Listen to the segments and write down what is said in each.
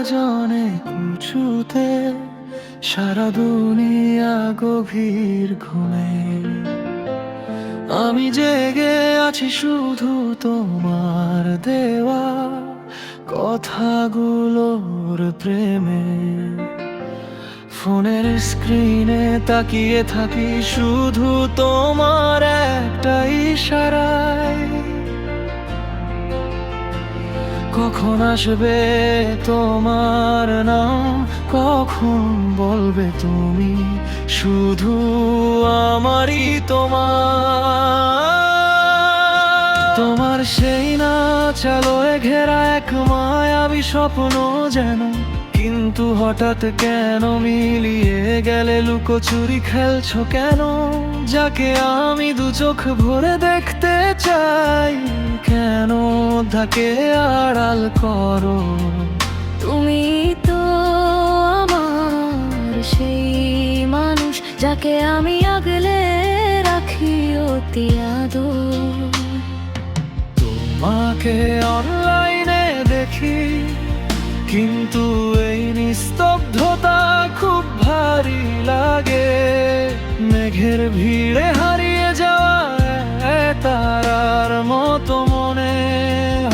আজ অনেক উঁচুতে, সারা দুনিয়া গভীর ঘুমে। আমি জেগে আছি শুধু তোমার দেওয়া কথাগুলোর প্রেমে। ফোনের স্ক্রিনে তাকিয়ে থাকি শুধু তোমার একটা ইশারায়। কখন আসবে তোমার নাম, কখন বলবে তুমি শুধু আমারই তোমার সেই না চালোয় ঘেরা এক মায়াবী স্বপ্ন যেন। কিন্তু হঠাৎ কেন মিলিয়ে গেলে, লুকোচুরি খেলছো কেন? যাকে আমি দু চোখ ভরে দেখতে চাই, কেন তাকে আড়াল করো? তুমি তো আমার সেই মানুষ, যাকে আমি আগলে রাখি অতি আদর। তোমাকে অনলাইনে দেখি, কিন্তু এই নিস্তব্ধতা খুব ভারী লাগে। মেঘের ভিড়ে হারিয়ে যাওয়া তারার মতো মনে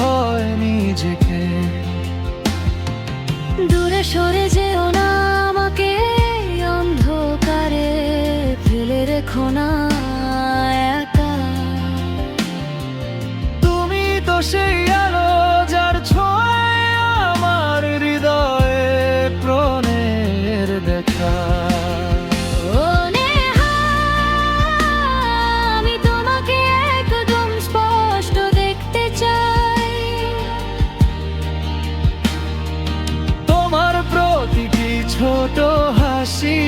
হয় নিজেকে। দূরে সরে যেও না আমাকে, অন্ধকারে ফেলে রেখো না একা। তুমি তো সেই আলো যার ছোঁয়ায় আমার হৃদয়ে প্রাণের দেখা। ও নেহা, আমি তোমাকে একদম স্পষ্ট দেখতে চাই। তোমার প্রতিটি ছোট হাসি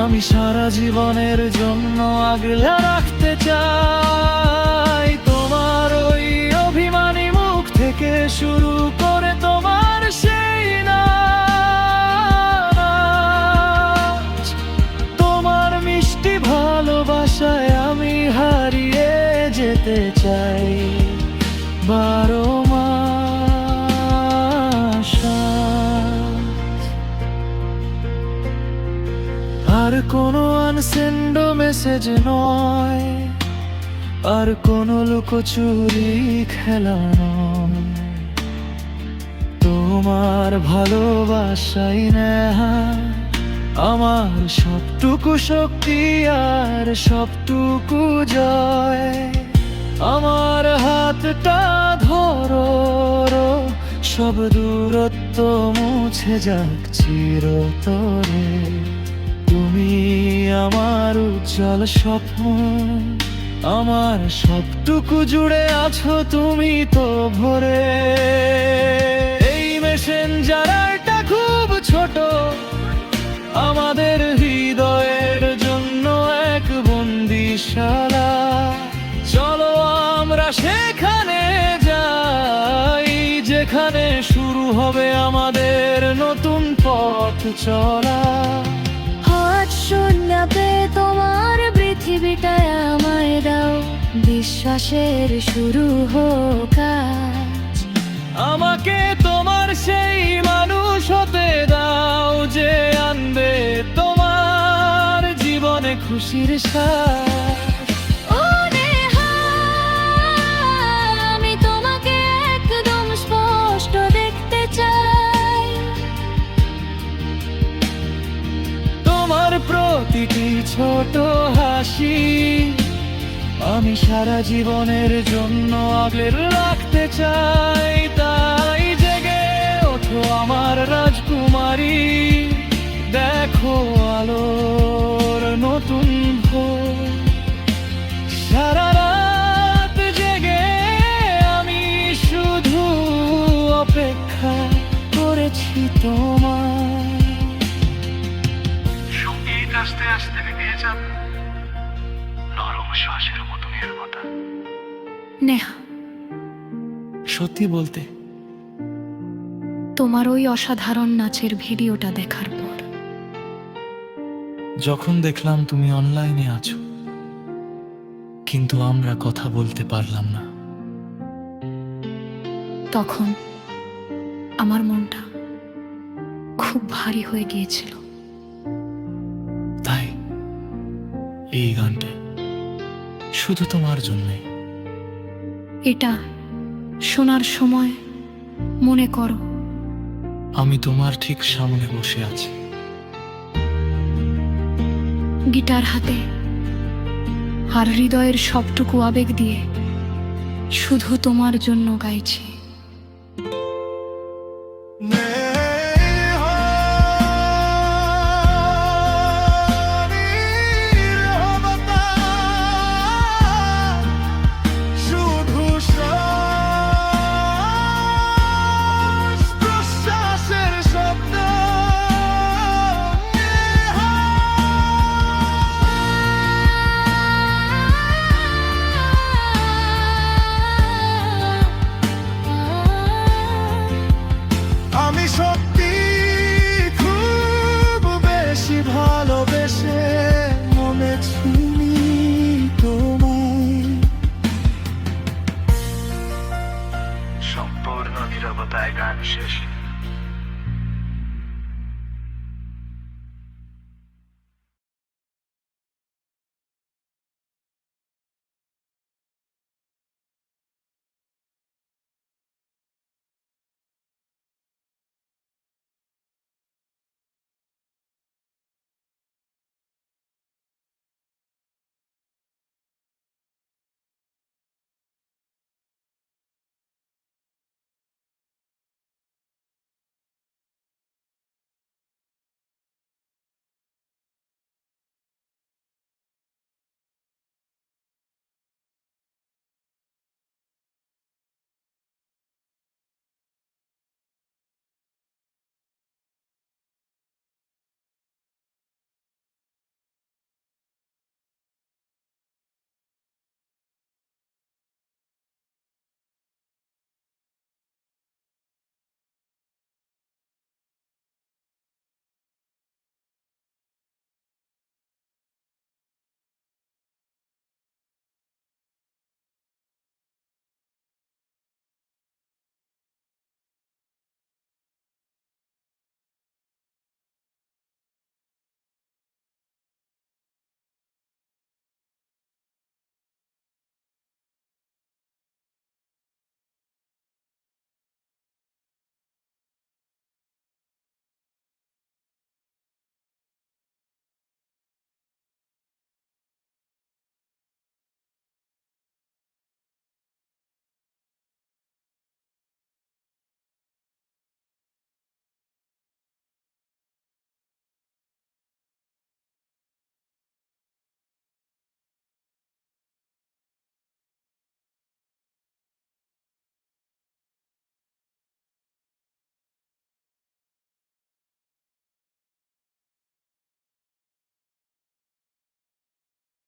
আমি সারা জীবনের জন্য আগলে রাখতে চাই। তোমার ওই অভিমানী মুখ থেকে শুরু করে তোমার সেই নাচ, তোমার মিষ্টি ভালোবাসায় আমি হারিয়ে যেতে চাই 12 মাস। আর কোনো আনসেন্ড মেসেজ নয়, আর কোনো লুকোচুরি খেলা নয়। তোমার ভালোবাসাই নেহা আমার সবটুকু শক্তি আর সবটুকু জয়। আমার হাতটা ধরো, সব দূরত্ব মুছে যাক চিরতরে। তুমি আমার উজ্জ্বল স্বপ্ন, আমার সবটুকু জুড়ে আছো তুমি তো ভরে। এই মেসেঞ্জারটা খুব ছোট, আমাদের হৃদয়ের জন্য এক বন্দিশালা। চলো আমরা সেখানে যাই, যেখানে শুরু হবে আমাদের নতুন পথ চলা। হাত শূন্যতে তোমার পৃথিবীটায় আমায় দাও, বিশ্বাসের শুরু হোক আজ। আমাকে তোমার সেই মানুষ হতে দাও, যে আনবে তোমার জীবনে খুশির সাথ। ও নেহা, আমি তোমাকে একদম স্পষ্ট দেখতে চাই। তোমার প্রতিটি ছোট হাসি আমি সারা জীবনের জন্য আগলে রাখতে চাই। তাই জেগে ওঠো আমার রাজকুমারী, দেখো আলোর নতুন ভোর। সারা রাত জেগে আমি শুধু অপেক্ষা করেছি তোমার। সঙ্গীত আস্তে আস্তে বেরিয়ে যান, নরম শ্বাসের মতো নির্মতা। নেহা, সত্যি বলতে তোমার ওই অসাধারণ নাচের ভিডিওটা দেখার পর যখন দেখলাম তুমি অনলাইনে আছো, কিন্তু আমরা কথা বলতে পারলাম না, তখন আমার মনটা খুব ভারী হয়ে গিয়েছিল। তাই এই গানটা শুধু তোমার জন্যে। এটা শোনার সময় মনে করো আমি তোমার ঠিক সামনে বসে আছি, গিটার হাতে, আর হৃদয়ের সবটুকু আবেগ দিয়ে শুধু তোমার জন্য গাইছি। আমি সত্যি খুব বেশি ভালোবেসে মনে চিনি তোমায়। সম্পূর্ণ নীরবতায় গান শেষ।